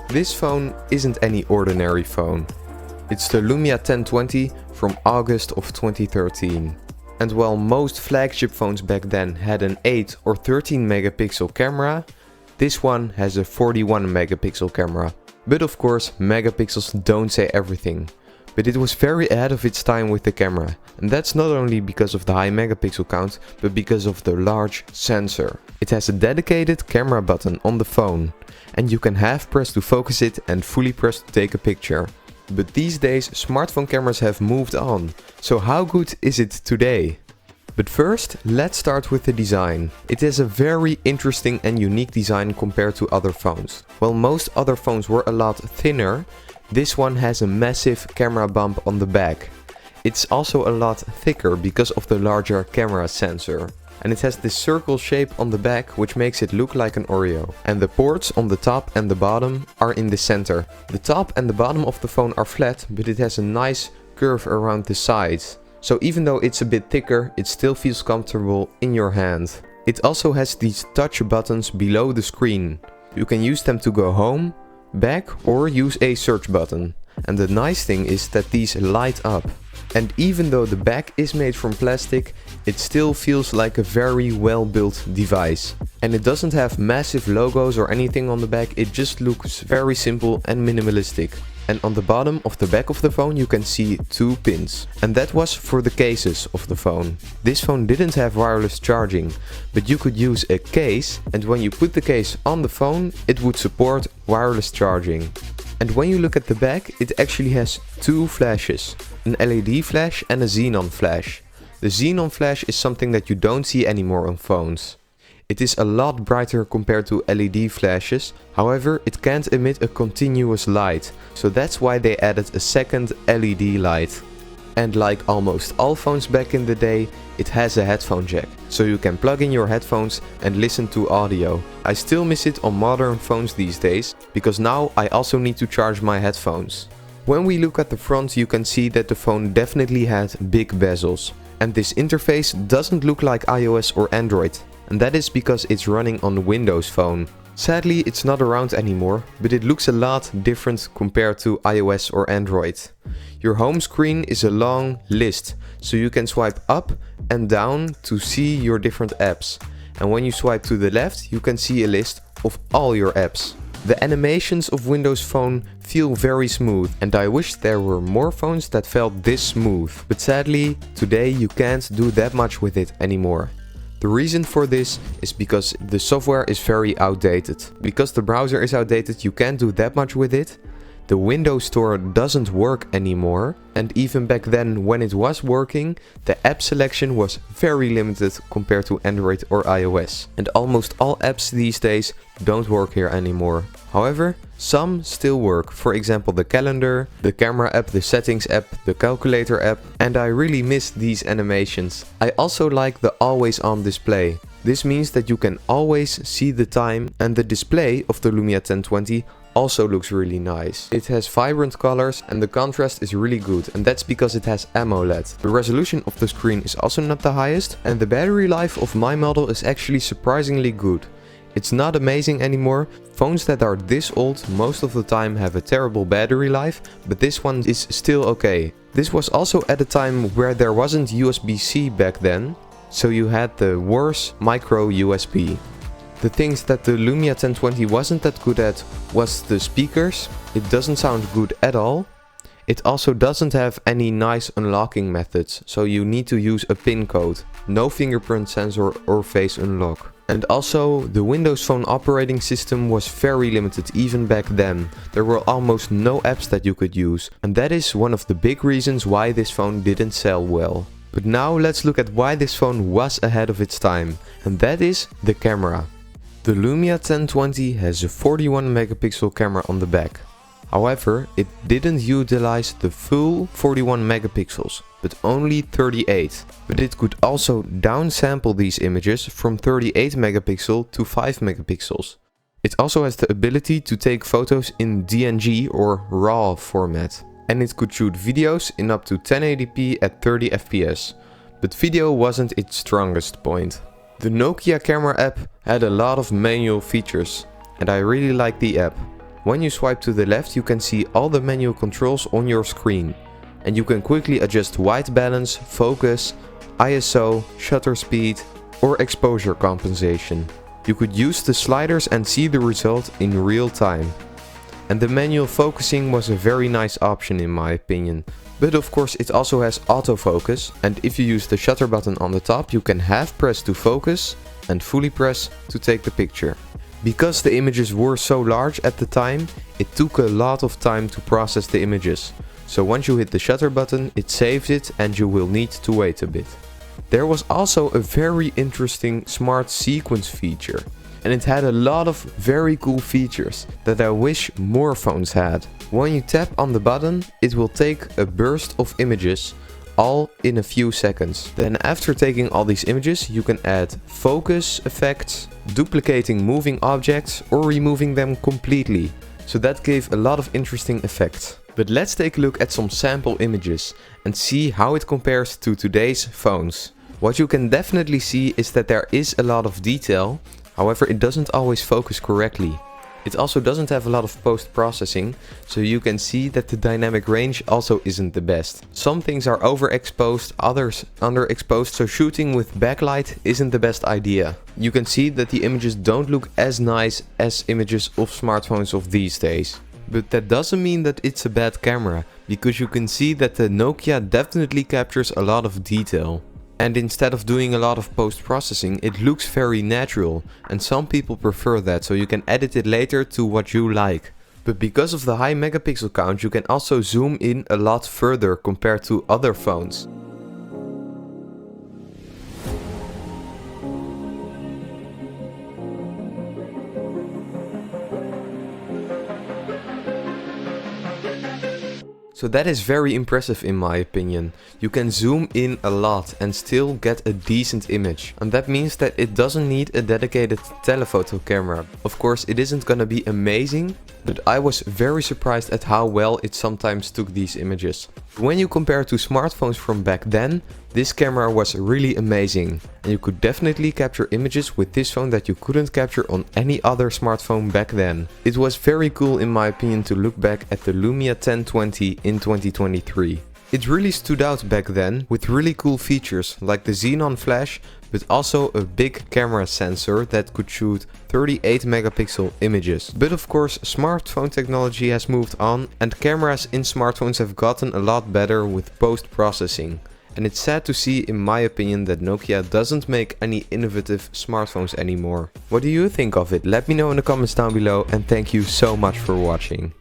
This phone isn't any ordinary phone. It's the Lumia 1020 from August of 2013. And while most flagship phones back then had an 8 or 13 megapixel camera, this one has a 41 megapixel camera. But of course, megapixels don't say everything. But it was very ahead of its time with the camera, and that's not only because of the high megapixel count, but because of the large sensor. It has a dedicated camera button on the phone, and you can half press to focus it and fully press to take a picture. But these days smartphone cameras have moved on, so how good is it today? But first, let's start with the design. It has a very interesting and unique design compared to other phones. While most other phones were a lot thinner, this one has a massive camera bump on the back. It's also a lot thicker because of the larger camera sensor. And it has this circle shape on the back which makes it look like an Oreo. And the ports on the top and the bottom are in the center. The top and the bottom of the phone are flat, but it has a nice curve around the sides. So even though it's a bit thicker, it still feels comfortable in your hand. It also has these touch buttons below the screen. You can use them to go home, back, or use a search button. And the nice thing is that these light up. And even though the back is made from plastic, it still feels like a very well built device. And it doesn't have massive logos or anything on the back, it just looks very simple and minimalistic. And on the bottom of the back of the phone you can see 2 pins. And that was for the cases of the phone. This phone didn't have wireless charging, but you could use a case, and when you put the case on the phone it would support wireless charging. And when you look at the back, it actually has 2 flashes, an LED flash and a Xenon flash. The Xenon flash is something that you don't see anymore on phones. It is a lot brighter compared to LED flashes, however it can't emit a continuous light, so that's why they added a second LED light. And like almost all phones back in the day, it has a headphone jack, so you can plug in your headphones and listen to audio. I still miss it on modern phones these days, because now I also need to charge my headphones. When we look at the front you can see that the phone definitely had big bezels. And this interface doesn't look like iOS or Android. And that is because it's running on Windows Phone. Sadly it's not around anymore, but it looks a lot different compared to iOS or Android. Your home screen is a long list, so you can swipe up and down to see your different apps. And when you swipe to the left you can see a list of all your apps. The animations of Windows Phone feel very smooth, and I wish there were more phones that felt this smooth. But sadly, today you can't do that much with it anymore. The reason for this is because the software is very outdated. Because the browser is outdated, you can't do that much with it. The Windows Store doesn't work anymore, and even back then when it was working, the app selection was very limited compared to Android or iOS. And almost all apps these days don't work here anymore. However, some still work, for example the calendar, the camera app, the settings app, the calculator app, and I really miss these animations. I also like the always on display. This means that you can always see the time, and the display of the Lumia 1020 also looks really nice. It has vibrant colors and the contrast is really good, and that's because it has AMOLED. The resolution of the screen is also not the highest, and the battery life of my model is actually surprisingly good. It's not amazing anymore. Phones that are this old most of the time have a terrible battery life, but this one is still okay. This was also at a time where there wasn't USB-C back then, so you had the worse micro USB. The things that the Lumia 1020 wasn't that good at was the speakers. It doesn't sound good at all. It also doesn't have any nice unlocking methods, so you need to use a PIN code. No fingerprint sensor or face unlock. And also, the Windows Phone operating system was very limited even back then. There were almost no apps that you could use, and that is one of the big reasons why this phone didn't sell well. But now let's look at why this phone was ahead of its time, and that is the camera. The Lumia 1020 has a 41 megapixel camera on the back. However, it didn't utilize the full 41 megapixels, but only 38. But it could also downsample these images from 38 megapixel to 5 megapixels. It also has the ability to take photos in DNG or RAW format. And it could shoot videos in up to 1080p at 30 fps. But video wasn't its strongest point. The Nokia camera app had a lot of manual features, and I really liked the app. When you swipe to the left, you can see all the manual controls on your screen. And you can quickly adjust white balance, focus, ISO, shutter speed or exposure compensation. You could use the sliders and see the result in real time. And the manual focusing was a very nice option in my opinion. But of course it also has autofocus, and if you use the shutter button on the top, you can half press to focus and fully press to take the picture. Because the images were so large at the time, it took a lot of time to process the images. So once you hit the shutter button, it saves it and you will need to wait a bit. There was also a very interesting smart sequence feature. And it had a lot of very cool features that I wish more phones had. When you tap on the button, it will take a burst of images, all in a few seconds. Then after taking all these images, you can add focus effects, duplicating moving objects or removing them completely. So that gave a lot of interesting effects. But let's take a look at some sample images and see how it compares to today's phones. What you can definitely see is that there is a lot of detail, however it doesn't always focus correctly. It also doesn't have a lot of post-processing, so you can see that the dynamic range also isn't the best. Some things are overexposed, others underexposed, so shooting with backlight isn't the best idea. You can see that the images don't look as nice as images of smartphones of these days. But that doesn't mean that it's a bad camera, because you can see that the Nokia definitely captures a lot of detail. And instead of doing a lot of post-processing, it looks very natural, and some people prefer that, so you can edit it later to what you like. But because of the high megapixel count, you can also zoom in a lot further compared to other phones. So that is very impressive in my opinion. You can zoom in a lot and still get a decent image. And that means that it doesn't need a dedicated telephoto camera. Of course it isn't gonna be amazing, but I was very surprised at how well it sometimes took these images. When you compare to smartphones from back then, this camera was really amazing. And you could definitely capture images with this phone that you couldn't capture on any other smartphone back then. It was very cool in my opinion to look back at the Lumia 1020 in 2023. It really stood out back then with really cool features like the Xenon flash, but also a big camera sensor that could shoot 38 megapixel images. But of course smartphone technology has moved on and cameras in smartphones have gotten a lot better with post-processing. And it's sad to see in my opinion that Nokia doesn't make any innovative smartphones anymore. What do you think of it? Let me know in the comments down below and thank you so much for watching.